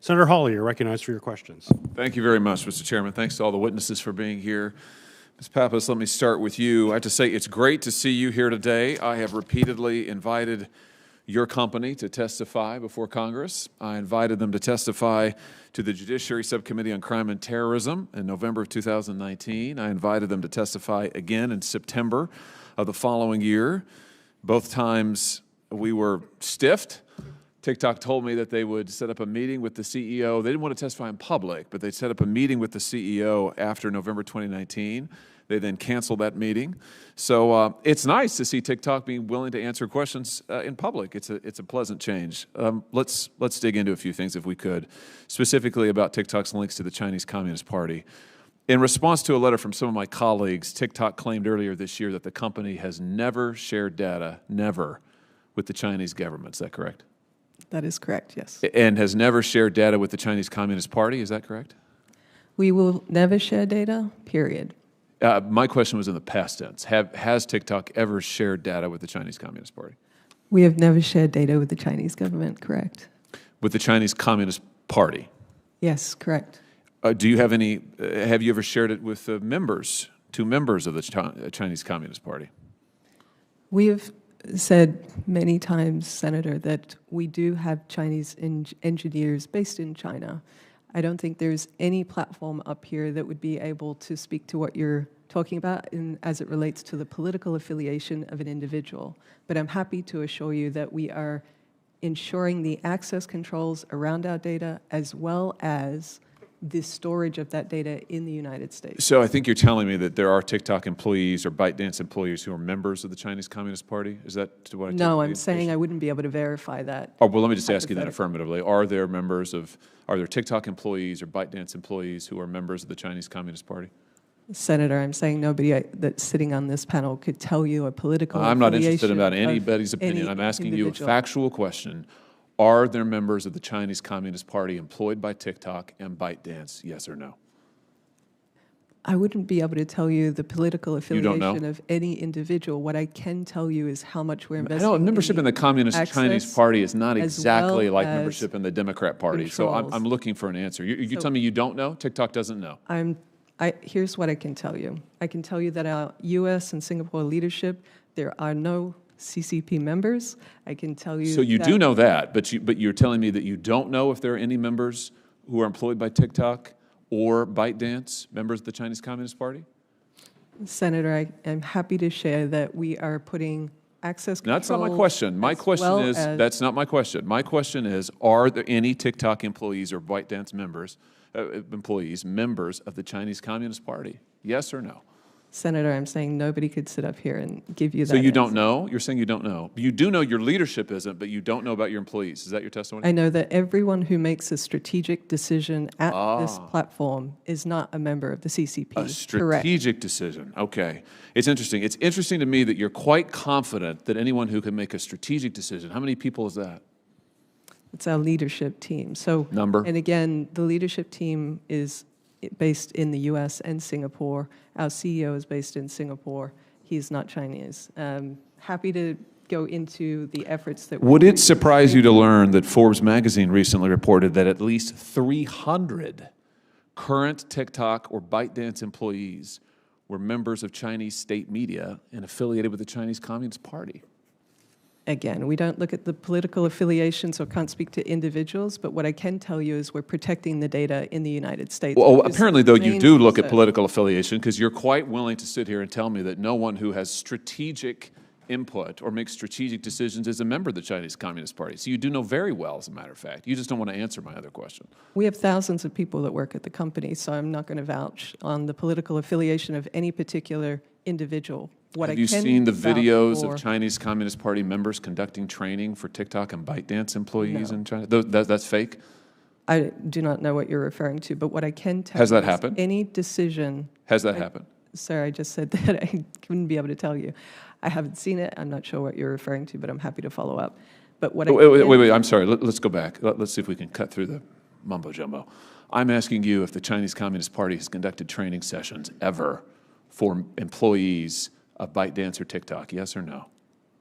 Senator Hawley, you're recognized for your questions. Thank you very much, Mr. Chairman. Thanks to all the witnesses for being here. Ms. Pappas, let me start with you. I have to say it's great to see you here today. I have repeatedly invited your company to testify before Congress. I invited them to testify to the Judiciary Subcommittee on Crime and Terrorism in November of 2019. I invited them to testify again in September of the following year. Both times we were stiffed. TikTok told me that they would set up a meeting with the CEO. They didn't want to testify in public, but they set up a meeting with the CEO after November 2019. They then canceled that meeting. So it's nice to see TikTok being willing to answer questions in public. It's a pleasant change. Let's dig into a few things if we could, specifically about TikTok's links to the Chinese Communist Party. In response to a letter from some of my colleagues, TikTok claimed earlier this year that the company has never shared data, never, with the Chinese government. Is that correct? That is correct, yes. And has never shared data with the Chinese Communist Party, is that correct? We will never share data, period. My question was in the past tense. Has TikTok ever shared data with the Chinese Communist Party? We have never shared data with the Chinese government, correct. With the Chinese Communist Party? Yes, correct. Do you have any, have you ever shared it with members, two members of the Chinese Communist Party? We have said many times, Senator, that we do have Chinese engineers based in China. I don't think there's any platform up here that would be able to speak to what you're talking about as it relates to the political affiliation of an individual. But I'm happy to assure you that we are ensuring the access controls around our data as well as the storage of that data in the United States. So I think you're telling me that there are TikTok employees or ByteDance employees who are members of the Chinese Communist Party? Is that what I take? No, I'm saying I wouldn't be able to verify that. Oh, well, let me just ask you that affirmatively. Are there TikTok employees or ByteDance employees who are members of the Chinese Communist Party? Senator, I'm saying nobody that's sitting on this panel could tell you a political I'm not interested affiliation about anybody's opinion. I'm asking you a factual question. Are there members of the Chinese Communist Party employed by TikTok and ByteDance, yes or no? I wouldn't be able to tell you the political affiliation know? of any individual. What I can tell you is how much we're investing. I know membership in the Communist Chinese Party is not exactly like membership in the Democrat Party. Controls. So I'm looking for an answer. You tell me you don't know? TikTok doesn't know? Here's what I can tell you. I can tell you that our U.S. and Singapore leadership, there are no CCP members. I can tell you. So you do know that, but you're telling me that you don't know if there are any members who are employed by TikTok or ByteDance, members of the Chinese Communist Party? Senator, I'm happy to share that we are putting access controls. That's not my question. My question is, that's not my question. My question is, are there any TikTok employees or ByteDance members, employees, members of the Chinese Communist Party? Yes or no? Senator, I'm saying nobody could sit up here and give you that. So you answer. don't know? You're saying you don't know. You do know your leadership isn't, but you don't know about your employees. Is that your testimony? I know that everyone who makes a strategic decision at this platform is not a member of the CCP. A strategic decision. Okay. It's interesting. It's interesting to me that you're quite confident that anyone who can make a strategic decision, how many people is that? It's our leadership team. So number? And again, the leadership team is based in the U.S. and Singapore. Our CEO is based in Singapore. He's not Chinese. Happy to go into the efforts that Would it surprise you to learn that Forbes magazine recently reported that at least 300 current TikTok or ByteDance employees were members of Chinese state media and affiliated with the Chinese Communist Party? Again, we don't look at the political affiliations, so can't speak to individuals, but what I can tell you is we're protecting the data in the United States. Well, apparently, though, you do look at political affiliation because you're quite willing to sit here and tell me that no one who has strategic input or makes strategic decisions is a member of the Chinese Communist Party. So you do know very well, as a matter of fact. You just don't want to answer my other question. We have thousands of people that work at the company, so I'm not going to vouch on the political affiliation of any particular individual. Have you seen the videos of Chinese Communist Party members conducting training for TikTok and ByteDance employees in China? That's fake? I do not know what you're referring to, but what I can tell you Has that happened? Any decision... Has that happened? Sir, I just said that I wouldn't be able to tell you. I haven't seen it. I'm not sure what you're referring to, but I'm happy to follow up. But what wait, I'm sorry. Let's go back. Let's see if we can cut through the mumbo-jumbo. I'm asking you if the Chinese Communist Party has conducted training sessions ever for employees of ByteDance or TikTok, yes or no?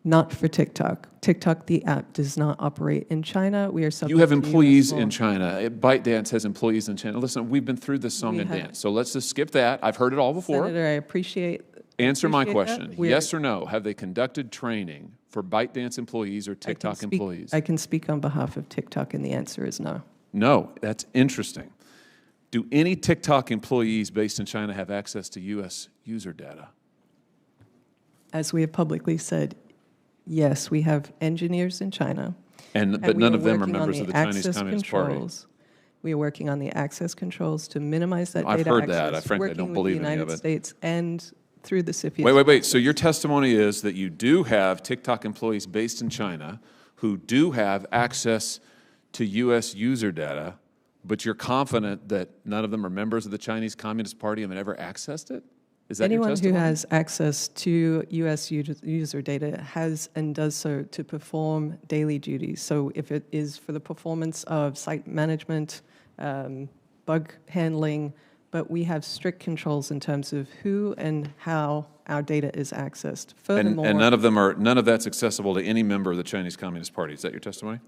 Not for TikTok. TikTok, the app, does not operate in China. We are subject You have to US employees law. in China. ByteDance has employees in China. Listen, we've been through this song We and have. dance, so let's just skip that. I've heard it all before. Senator, I appreciate. Answer my appreciate that. question. We're- Yes or no? Have they conducted training for ByteDance employees or I can TikTok speak- employees? I can speak on behalf of TikTok, and the answer is no. No, that's interesting. Do any TikTok employees based in China have access to U.S. user data? As we have publicly said, yes, we have engineers in China. But we none are of them are working on members the of the Chinese access Communist Party. controls. We are working on the access controls to minimize that I've data heard access. that. I frankly working don't with believe the any of United it. States and through the CCP. Wait. So your testimony is that you do have TikTok employees based in China who do have access to U.S. user data, but you're confident that none of them are members of the Chinese Communist Party and have ever accessed it? Is that Anyone your who testimony? has access to U.S. user data has and does so to perform daily duties. So if it is for the performance of site management, bug handling, but we have strict controls in terms of who and how our data is accessed. Furthermore, And none of that's accessible to any member of the Chinese Communist Party. Is that your testimony?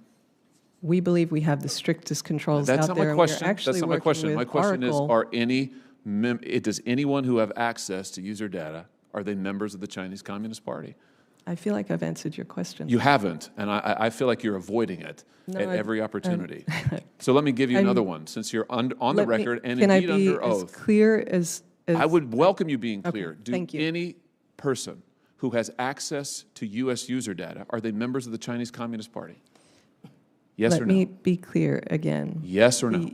we believe we have the strictest controls That's out not there. my and we're question. actually That's not my working question. with My question is, Oracle. does anyone who have access to user data, are they members of the Chinese Communist Party? I feel like I've answered your question. You haven't, and I feel like you're avoiding it No, at I- every opportunity. So let me give you another one, since you're on the record and can indeed I be under as oath. clear as I would welcome you being clear. Do thank you. any person who has access to U.S. user data, are they members of the Chinese Communist Party? Yes Let or me no? be clear again. Yes or no?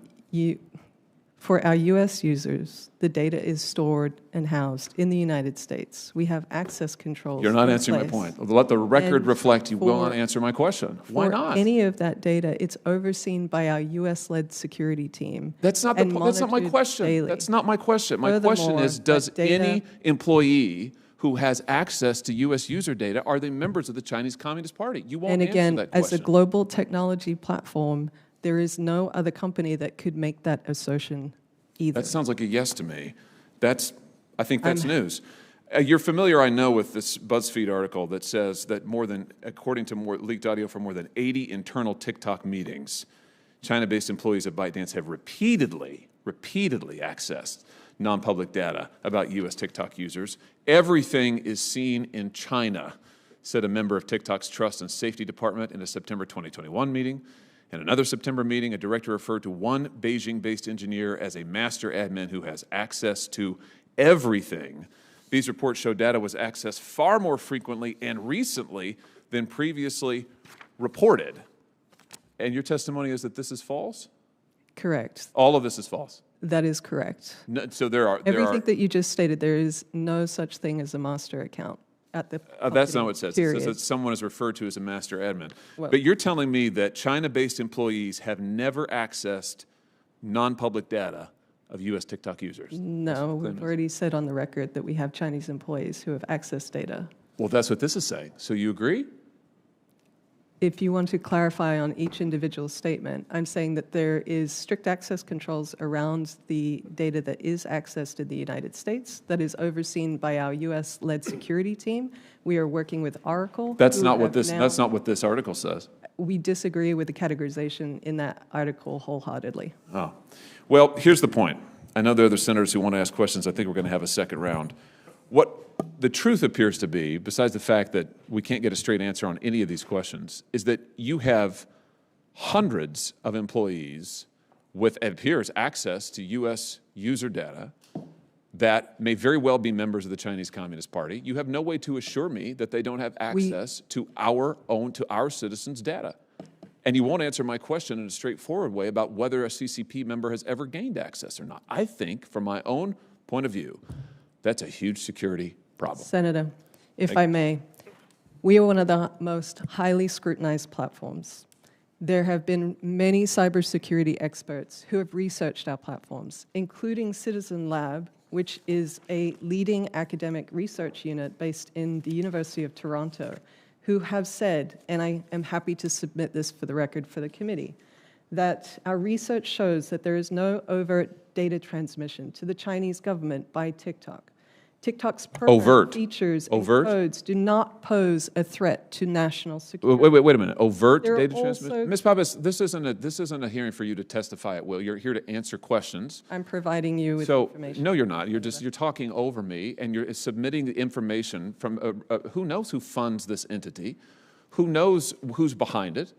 For our U.S. users, the data is stored and housed in the United States. We have access controls. You're not in answering my place. point. Let the record And reflect you will for- not answer my question. Why For not? any of that data, it's overseen by our U.S.-led security team. That's not and that's not my monitored question. daily. That's not my question. My question Furthermore, is, does that data- any employee who has access to U.S. user data, are they members of the Chinese Communist Party? You won't And again, answer that as a question. global technology platform, there is no other company that could make that assertion either. That sounds like a yes to me. I think that's news. You're familiar, I know, with this BuzzFeed article that says that according to leaked audio from more than 80 internal TikTok meetings, China-based employees of ByteDance have repeatedly accessed non-public data about U.S. TikTok users. Everything is seen in China, said a member of TikTok's Trust and Safety Department in a September 2021 meeting. In another September meeting, a director referred to one Beijing-based engineer as a master admin who has access to everything. These reports show data was accessed far more frequently and recently than previously reported. And your testimony is that this is false? Correct. All of this is false. That is correct. No, so there are Everything that you just stated, there is no such thing as a master account at the that's not company, what it says. period. It says that someone is referred to as a master admin. Well- But you're telling me that China-based employees have never accessed non-public data of U.S. TikTok users? No, claim we've is. already said on the record that we have Chinese employees who have access data. Well, that's what this is saying. So you agree? If you want to clarify on each individual statement, I'm saying that there is strict access controls around the data that is accessed in the United States that is overseen by our U.S.-led security team. We are working with Oracle. That's who not what have this. now- That's not what this article says. We disagree with the categorization in that article wholeheartedly. Oh, well, here's the point. I know there are other senators who want to ask questions. I think we're going to have a second round. What the truth appears to be, besides the fact that we can't get a straight answer on any of these questions, is that you have hundreds of employees with, it appears, access to U.S. user data that may very well be members of the Chinese Communist Party. You have no way to assure me that they don't have access to our citizens' data. And you won't answer my question in a straightforward way about whether a CCP member has ever gained access or not. I think, from my own point of view, that's a huge security problem. Senator, if I may, we are one of the most highly scrutinized platforms. There have been many cybersecurity experts who have researched our platforms, including Citizen Lab, which is a leading academic research unit based in the University of Toronto, who have said, and I am happy to submit this for the record for the committee, that our research shows that there is no overt data transmission to the Chinese government by TikTok. TikTok's program Overt. features Overt? and codes do not pose a threat to national security. Wait a minute. Overt They're data also- transmission? Ms. Pappas, this isn't a hearing for you to testify at will. You're here to answer questions. I'm providing you with So, information. no, you're not. You're talking over me, and you're submitting the information from, who knows who funds this entity? Who knows who's behind it?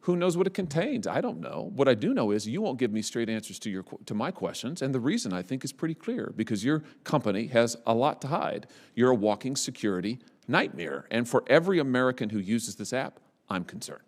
Who knows what it contains? I don't know. What I do know is you won't give me straight answers to my questions, and the reason I think is pretty clear, because your company has a lot to hide. You're a walking security nightmare, and for every American who uses this app, I'm concerned.